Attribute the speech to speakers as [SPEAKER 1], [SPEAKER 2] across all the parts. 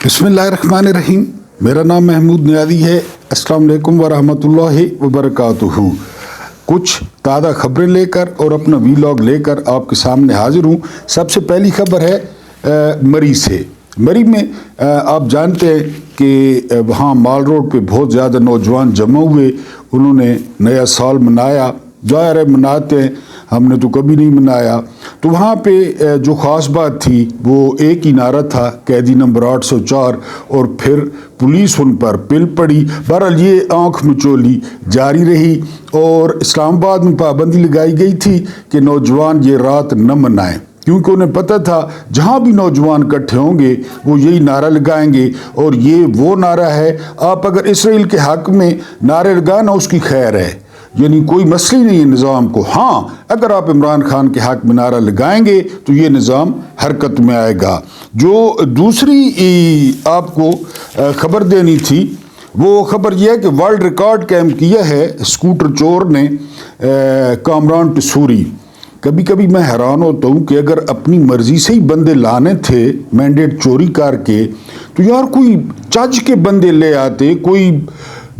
[SPEAKER 1] बिस्मिल्लाहिर्रहमानिर्रहीम। मेरा नाम महमूद नियाज़ी है। अस्सलाम वालेकुम वरहमतुल्लाहि वबरकातुहू। कुछ ताज़ा खबरें लेकर और अपना वीलॉग लेकर आपके सामने हाजिर हूँ। सबसे पहली खबर है मरी से। मरी में आप जानते हैं कि वहाँ माल रोड पे बहुत ज़्यादा नौजवान जमा हुए। उन्होंने नया साल मनाया। ज़ाहिर है मनाते हैं, हमने तो कभी नहीं मनाया। तो वहाँ पे जो ख़ास बात थी वो एक ही नारा था, कैदी नंबर 804, और फिर पुलिस उन पर पिल पड़ी। बहरहाल ये आँख मिचौली जारी रही और इस्लामाबाद में पाबंदी लगाई गई थी कि नौजवान ये रात न मनाएं, क्योंकि उन्हें पता था जहाँ भी नौजवान इकट्ठे होंगे वो यही नारा लगाएंगे। और ये वो नारा है, आप अगर इसराइल के हक़ में नारे लगाना उसकी खैर है, यानी कोई मसला नहीं है निज़ाम को। हाँ, अगर आप इमरान खान के हक़ में नारा लगाएंगे तो ये निज़ाम हरकत में आएगा। जो दूसरी आपको खबर देनी थी वो खबर यह है कि वर्ल्ड रिकॉर्ड कायम किया है स्कूटर चोर ने, कामरान टसूरी। कभी कभी मैं हैरान होता हूँ कि अगर अपनी मर्जी से ही बंदे लाने थे मैंडेट चोरी करके, तो यार कोई चज के बंदे ले आते, कोई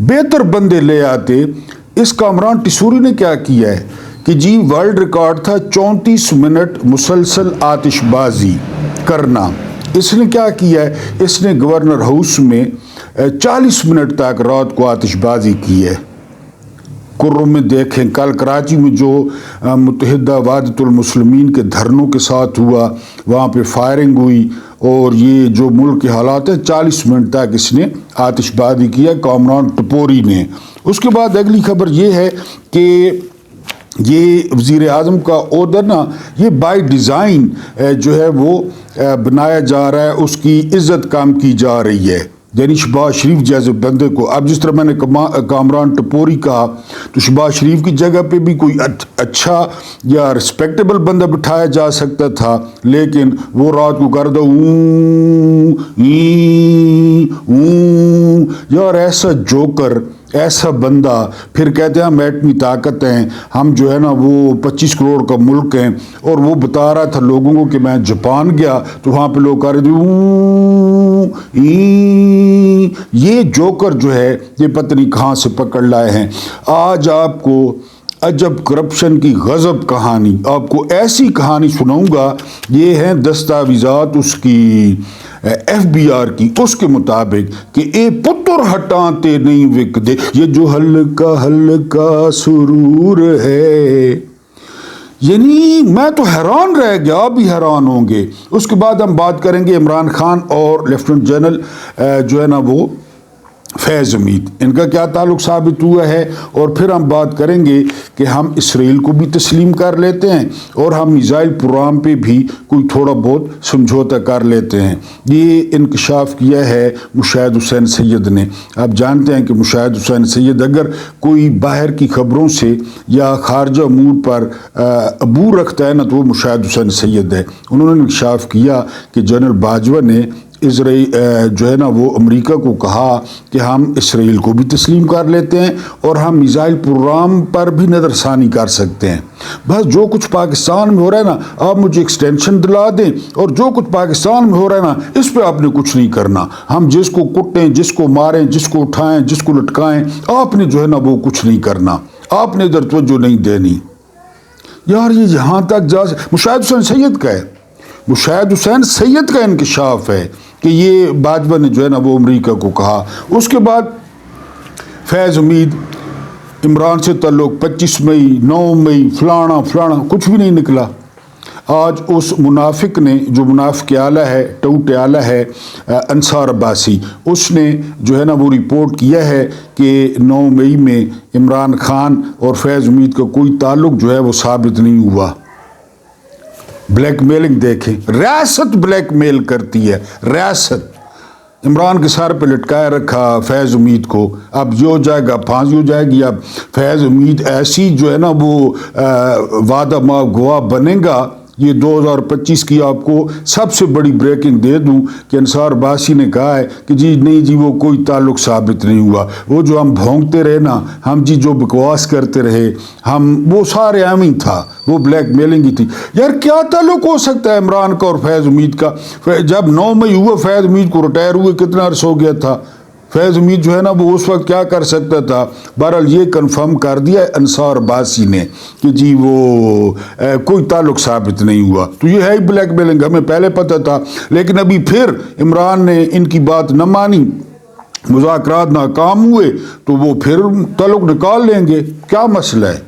[SPEAKER 1] बेहतर बंदे ले आते। इस कामरान टसूरी ने क्या किया है कि जी वर्ल्ड रिकॉर्ड था 34 मिनट मुसलसल आतिशबाजी करना। इसने क्या किया है, इसने गवर्नर हाउस में 40 मिनट तक रात को आतिशबाजी की है। कुर्रों में देखें, कल कराची में जो मुत्तहिदा वादतुल मुस्लिमीन के धरनों के साथ हुआ, वहाँ पे फायरिंग हुई और ये जो मुल्क के हालात है, 40 मिनट तक इसने आतिशबाजी किया कामरान टपोरी ने। उसके बाद अगली खबर ये है कि ये वज़ीर आज़म का ओहदा ना, ये बाय डिज़ाइन जो है वो बनाया जा रहा है, उसकी इज़्ज़त कम की जा रही है। यानी शहबाज शरीफ जैसे बंदे को, अब जिस तरह मैंने कामरान टपोरी कहा, तो शहबाज शरीफ की जगह पे भी कोई अच्छा या रिस्पेक्टेबल बंदा बिठाया जा सकता था, लेकिन वो रात को कर दो यार, ऐसा जोकर, ऐसा बंदा। फिर कहते हैं हम एटमी ताकत हैं, हम जो है ना वो 25 करोड़ का मुल्क हैं। और वो बता रहा था लोगों को कि मैं जापान गया तो वहाँ पे लोग कर रहे थे। ये जोकर जो है ये पता नहीं कहाँ से पकड़ लाए हैं। आज आपको अजब करप्शन की गजब कहानी, आपको ऐसी कहानी सुनाऊंगा। ये हैं दस्तावेजात उसकी FBR की, उसके मुताबिक कि ए पुत्र हटाते नहीं विकदे, ये जो हल्का हल्का सुरूर है। यानी मैं तो हैरान रह गया, आप भी हैरान होंगे। उसके बाद हम बात करेंगे इमरान खान और लेफ्टिनेंट जनरल जो है ना वो फैज़ हमीद, इनका क्या ताल्लुक़ साबित हुआ है। और फिर हम बात करेंगे कि हम इसराइल को भी तस्लीम कर लेते हैं और हम मिसाइल प्रोग्राम पे भी कोई थोड़ा बहुत समझौता कर लेते हैं। ये इंकशाफ किया है मुशाहिद हुसैन सैयद ने। आप जानते हैं कि मुशाहिद हुसैन सैयद अगर कोई बाहर की खबरों से या खारजा अमूर पर अबूर रखता है ना, तो वो मुशाहिद हुसैन सैयद है। उन्होंने इंकशाफ किया कि जनरल बाजवा ने इसराइल जो है ना वो अमेरिका को कहा कि हम इसराइल को भी तस्लीम कर लेते हैं और हम मिसाइल प्रोग्राम पर भी नज़रसानी कर सकते हैं। बस जो कुछ पाकिस्तान में हो रहा है ना, आप मुझे एक्सटेंशन दिला दें, और जो कुछ पाकिस्तान में हो रहा है ना, इस पर आपने कुछ नहीं करना। हम जिसको कुटें, जिसको मारें, जिसको उठाएं, जिसको लटकाएं, आपने जो है ना वो कुछ नहीं करना, आपने इधर तवज्जो नहीं देनी। यार ये यहाँ तक जा, मुशाहिद हुसैन सैयद का है, मुशाहिद हुसैन सैयद का इंकशाफ है कि ये बाजवा ने जो है ना वो अमेरिका को कहा। उसके बाद फैज़ हमीद, इमरान से ताल्लुक़ 25 मई 9 मई फलाना फलाना कुछ भी नहीं निकला। आज उस मुनाफिक ने, जो मुनाफिक आला है, टूट आला है, अंसार अब्बासी, उसने जो है ना वो रिपोर्ट किया है कि 9 मई में इमरान खान और फैज़ हमीद का कोई ताल्लुक़ जो है वो साबित नहीं हुआ। ब्लैकमेलिंग देखें, रियासत ब्लैकमेल करती है, रियासत। इमरान के सर पे लटकाया रखा फैज़ हमीद को, अब ये हो जाएगा, फांसी हो जाएगी। अब फैज़ हमीद ऐसी जो है ना वो वादा माफ गवाह बनेगा یہ 2025 کی آپ کو سب سے بڑی بریکنگ دے دوں کہ انصار عباسی نے کہا ہے کہ جی نہیں جی وہ کوئی تعلق ثابت نہیں ہوا، وہ جو ہم بھونکتے رہے نا، ہم جی جو بکواس کرتے رہے، ہم وہ سارے عام ہی تھا، وہ بلیک میلنگ ہی تھی۔ یار کیا تعلق ہو سکتا ہے عمران کا اور فیض امید کا؟ جب 9 مئی ہوا فیض امید کو ریٹائر ہوئے کتنا عرصہ ہو گیا تھا؟ فیض امید جو ہے نا وہ اس وقت کیا کر سکتا تھا؟ بہرحال یہ کنفرم کر دیا انصار عباسی نے کہ جی وہ کوئی تعلق ثابت نہیں ہوا۔ تو یہ ہے ہی بلیک میلنگ، ہمیں پہلے پتہ تھا، لیکن ابھی پھر عمران نے ان کی بات نہ مانی، مذاکرات ناکام ہوئے تو وہ پھر تعلق نکال لیں گے، کیا مسئلہ ہے؟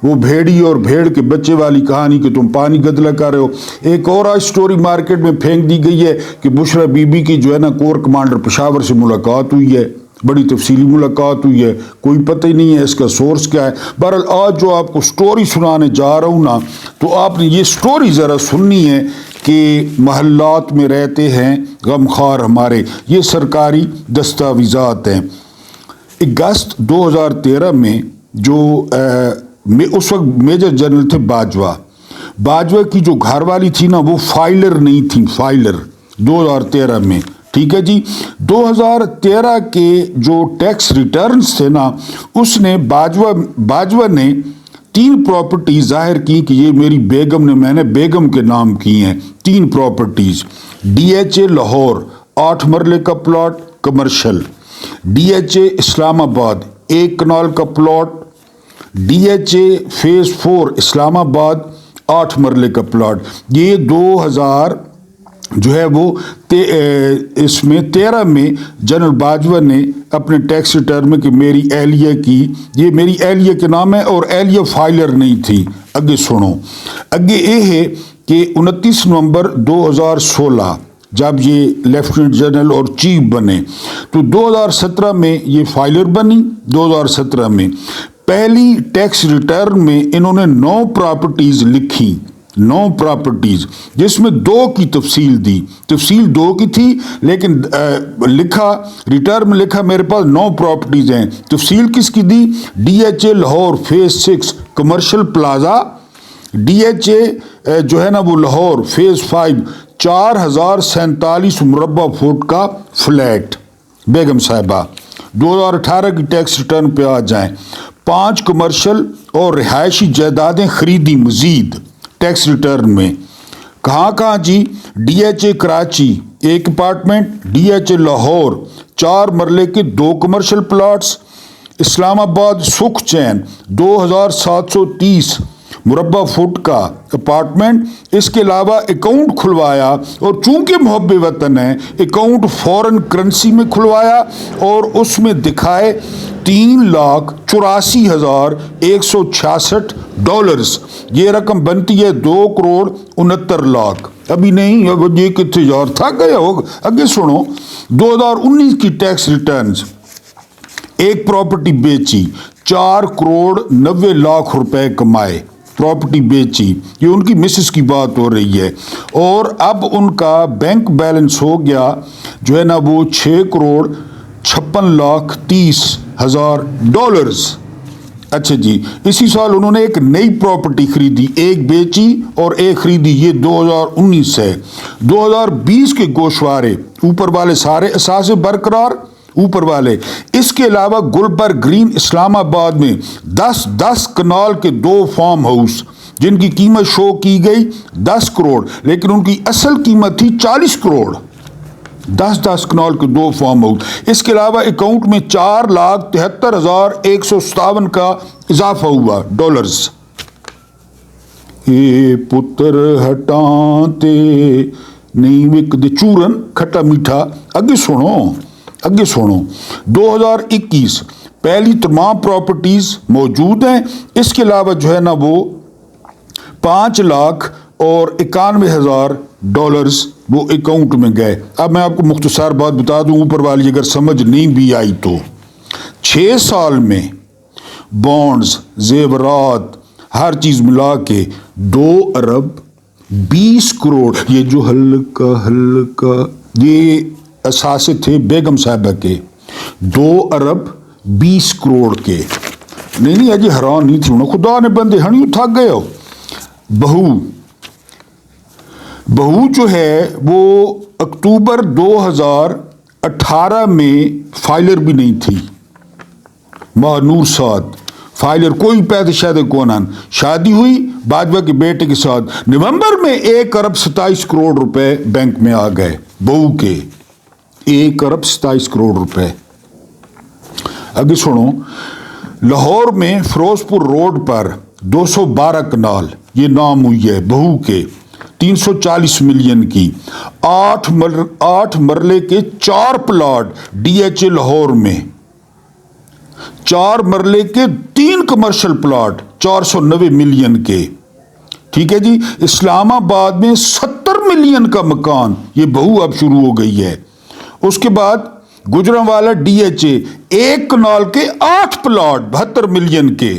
[SPEAKER 1] وہ بھیڑی اور بھیڑ کے بچے والی کہانی کہ تم پانی گدلا کر رہے ہو۔ ایک اور آج سٹوری مارکیٹ میں پھینک دی گئی ہے کہ بشرا بی بی کی جو ہے نا کور کمانڈر پشاور سے ملاقات ہوئی ہے، بڑی تفصیلی ملاقات ہوئی ہے، کوئی پتہ ہی نہیں ہے اس کا سورس کیا ہے۔ بہرحال آج جو آپ کو سٹوری سنانے جا رہا ہوں نا، تو آپ نے یہ سٹوری ذرا سننی ہے کہ محلات میں رہتے ہیں غمخوار ہمارے، یہ سرکاری دستاویزات ہیں۔ اگست 2013 میں جو اس وقت میجر جنرل تھے باجوہ کی جو گھر والی تھی نا وہ فائلر نہیں تھی، فائلر 2013 میں، ٹھیک ہے جی۔ 2013 کے جو ٹیکس ریٹرنز تھے نا، اس نے باجوہ نے 3 پراپرٹیز ظاہر کی کہ یہ میری بیگم نے، میں نے بیگم کے نام کی ہیں 3 پراپرٹیز۔ DHA لاہور 8 مرلے کا پلاٹ کمرشل، DHA اسلام آباد 1 کنال کا پلاٹ، DHA فیز 4 اسلام آباد 8 مرلے کا پلاٹ۔ یہ 2000 جو ہے وہ اس میں 13 میں جنرل باجوہ نے اپنے ٹیکس ریٹرن میں کہ میری اہلیہ کی، یہ میری اہلیہ کے نام ہے اور اہلیہ فائلر نہیں تھی۔ اگے سنو، اگے یہ ہے کہ 29 نومبر 2016 جب یہ لیفٹیننٹ جنرل اور چیف بنے تو 2017 میں یہ فائلر بنی۔ 2017 میں پہلی ٹیکس ریٹرن میں انہوں نے 9 پراپرٹیز لکھی، 9 پراپرٹیز، جس میں 2 کی تفصیل دی، تفصیل 2 کی تھی لیکن لکھا ریٹرن میں لکھا میرے پاس 9 پراپرٹیز ہیں۔ تفصیل کس کی دی؟ DHA Lahore phase 6 commercial plaza, DHA جو ہے نا وہ لاہور فیز 5 4047 مربع فٹ کا فلیٹ۔ بیگم صاحبہ 2018 کی ٹیکس ریٹرن پہ آ جائیں، 5 کمرشل اور رہائشی جائیدادیں خریدی مزید ٹیکس ریٹرن میں۔ کہاں کہاں جی؟ DHA Karachi 1 apartment, DHA Lahore 4 مرلے کے 2 کمرشل پلاٹس، اسلام آباد سکھ چین 2730 مربع فٹ کا اپارٹمنٹ۔ اس کے علاوہ اکاؤنٹ کھلوایا اور چونکہ محب وطن ہے اکاؤنٹ فورن کرنسی میں کھلوایا اور اس میں دکھائے $3,84,166۔ یہ رقم بنتی ہے 2,69,00,000۔ ابھی نہیں، یہ کتنے یار تھا گیا ہوگا۔ آگے سنو، 2019 کی ٹیکس ریٹرنز، ایک پراپرٹی بیچی، 4,90,00,000 روپے کمائے، پراپرٹی بیچی، یہ ان کی مسز کی بات ہو رہی ہے، اور اب ان کا بینک بیلنس ہو گیا جو ہے نا وہ $6,56,30,000۔ اچھا جی، اسی سال انہوں نے ایک نئی پراپرٹی خریدی، ایک بیچی اور ایک خریدی، یہ 2019 ہے۔ 2020 کے گوشوارے اوپر والے سارے اثاثے برقرار، اوپر والے۔ اس کے علاوہ گلبرگ گرین اسلام آباد میں 10 کنال کے 2 فارم ہاؤس جن کی قیمت شو کی گئی 10 کروڑ، لیکن ان کی اصل قیمت تھی 40 کروڑ۔ 10 کنال کے 2 فارم ہاؤس۔ اس کے علاوہ اکاؤنٹ میں 4,73,157 کا اضافہ ہوا ڈالرز۔ اے پتر ہٹاتے نہیں وک دے چورن کھٹا میٹھا۔ اگے سنو 2021 پہلی تمام پراپرٹیز موجود ہیں۔ اس کے علاوہ جو ہے نا وہ $5,91,000 وہ اکاؤنٹ میں گئے۔ اب میں آپ کو مختصر بات بتا دوں، اوپر والی اگر سمجھ نہیں بھی آئی تو 6 سال میں بانڈز، زیورات، ہر چیز ملا کے 2,20 کروڑ، یہ جو ہلکا یہ اثاثے تھے بیگم صاحبہ کے 2,20 کروڑ کے۔ نہیں اجی حیران نہیں تھی، خدا نے بندے ہنی تھک گئے ہو۔ بہو बहू जो है वो अक्टूबर 2018 में फाइलर भी नहीं थी, महानूर साद फाइलर कोई पैदा शादी कोनान, शादी हुई बाजवा के बेटे के साथ। नवंबर में 1 अरब 27 करोड़ रुपए बैंक में आ गए बहू के, 1 अरब 27 करोड़ रुपए। आगे सुनो, लाहौर में फिरोजपुर रोड पर 212 कनाल, ये नाम हुई है बहू के, 340 मिलियन की, 8 मरले के 4 प्लॉट DHA लाहौर में, 4 मरले के 3 कमर्शियल प्लॉट 490 मिलियन के। ठीक है जी। इस्लामाबाद में 70 मिलियन का मकान, ये बहू अब शुरू हो गई है। उसके बाद गुजरांवाला DHA 1 कनाल के 8 प्लॉट 72 मिलियन के।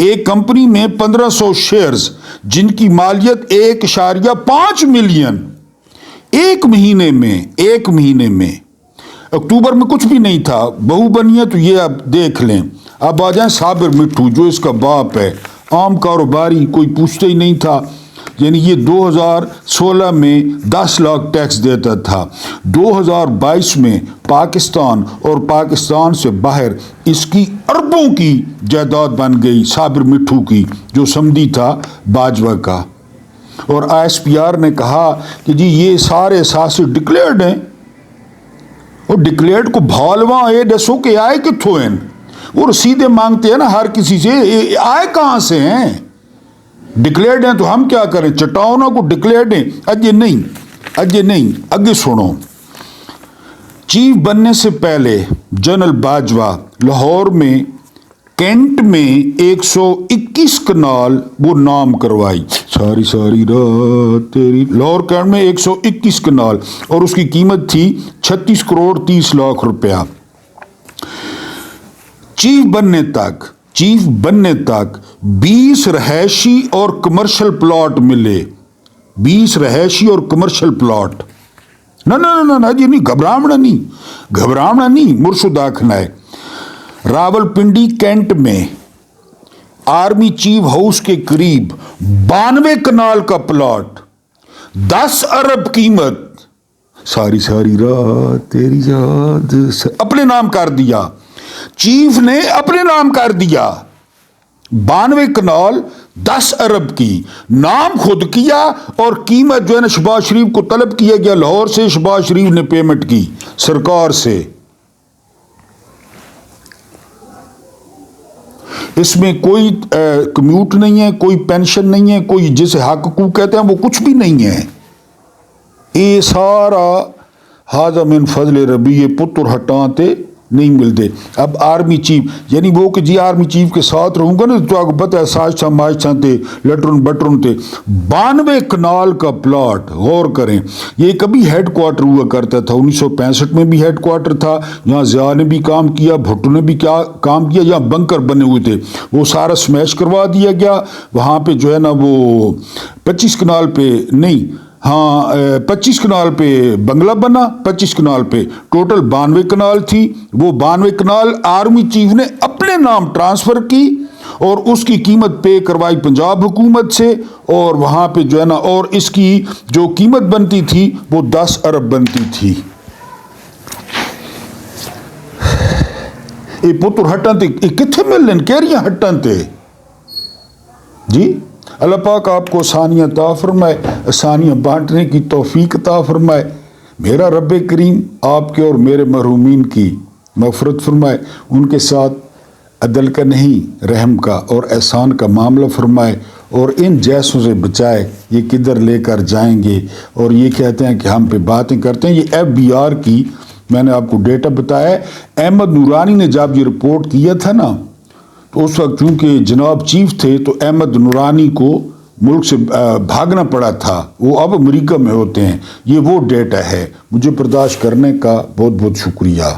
[SPEAKER 1] एक कंपनी में 1500 शेयर्स जिनकी मालियत 1.5 मिलियन, एक महीने में। अक्टूबर में कुछ भी नहीं था, बहू बनी है तो ये आप देख लें। अब आ जाए साबिर मिट्ठू जो इसका बाप है, आम कारोबारी, कोई पूछते ही नहीं था। यानी ये 2016 में 10 लाख टैक्स देता था, 2022 में पाकिस्तान और पाकिस्तान से बाहर इसकी अरबों की जायदाद बन गई साबिर मिट्ठू की, जो समधी था बाजवा का। और ISPR ने कहा कि जी ये सारे असासे डिक्लेयर्ड हैं, और डिक्लेयर्ड को भालवा ये दसो के आए कित्थों हैं, वो रसीदें मांगते हैं ना हर किसी से, आए कहाँ से हैं? डिक्लेयर्ड हैं तो हम क्या करें, चटाओना को डिक्लेयर्ड हैं, अजय नहीं। आगे सुनो, चीफ बनने से पहले जनरल बाजवा लाहौर में कैंट में 121 कनाल वो नाम करवाई, सारी रात तेरी, लाहौर कैंट में 121 कनाल, और उसकी कीमत थी 36 करोड़ 30 लाख रुपया। चीफ बनने तक 20 रहायशी और कमर्शियल प्लॉट मिले, 20 रहायशी और कमर्शियल प्लॉट। ना जी नहीं, घबरावना नहीं, मुर्शद आखना है। रावलपिंडी कैंट में आर्मी चीफ हाउस के करीब 92 कनाल का प्लॉट, 10 अरब कीमत, सारी रात तेरी याद, अपने नाम कर दिया, चीफ ने अपने नाम कर दिया। 92 कनाल 10 अरब की, नाम खुद किया, और कीमत जो है ना शहबाज शरीफ को तलब किया गया लाहौर से, शहबाज शरीफ ने पेमेंट की सरकार से। इसमें कोई कम्यूट नहीं है, कोई पेंशन नहीं है, कोई जिसे हक हकूक कहते हैं वो कुछ भी नहीं है। ये सारा हाजा मिन फजल रबी, ये पुत्र हटाते नहीं मिलते। अब आर्मी चीफ यानी वो कि जी आर्मी चीफ के साथ रहूंगा ना तो आपको पता है साज थे लटरन बटरन थे। 92 कनाल का प्लॉट, गौर करें, ये कभी हेड क्वार्टर हुआ करता था, 1965 में भी हेड क्वार्टर था, यहाँ ज़िया ने भी काम किया, भुट्टो ने भी क्या काम किया, यहाँ बंकर बने हुए थे, वो सारा स्मैश करवा दिया गया। वहाँ पे जो है ना वो 25 कनाल पे नहीं, हाँ 25 कनाल पे बंगला बना, 25 कनाल पे टोटल 92 कनाल थी। वो 92 कनाल आर्मी चीफ ने अपने नाम ट्रांसफ़र की और उसकी कीमत पे करवाई पंजाब हुकूमत से, और वहाँ पे जो है ना, और इसकी जो कीमत बनती थी वो 10 अरब बनती थी। ये पुत्र हटन थे, कितने मिलन केरियां हटन थे जी। अल्लाह पाक आपको आसानियाँ अता फरमाए, आसानियाँ बांटने की तौफीक अता फरमाए। मेरा रब करीम आपके और मेरे महरूमीन की मग़फ़िरत फरमाए, उनके साथ अदल का नहीं रहम का और एहसान का मामला फरमाए, और इन जैसों से बचाए। ये किधर लेकर जाएंगे, और ये कहते हैं कि हम पे बातें करते हैं। ये FBR की मैंने आपको डेटा बताया। अहमद नूरानी ने जब ये रिपोर्ट किया था ना, तो उस वक्त चूँकि जनाब चीफ थे तो अहमद नूरानी को मुल्क से भागना पड़ा था, वो अब अमेरिका में होते हैं। ये वो डेटा है। मुझे बर्दाश्त करने का बहुत बहुत शुक्रिया।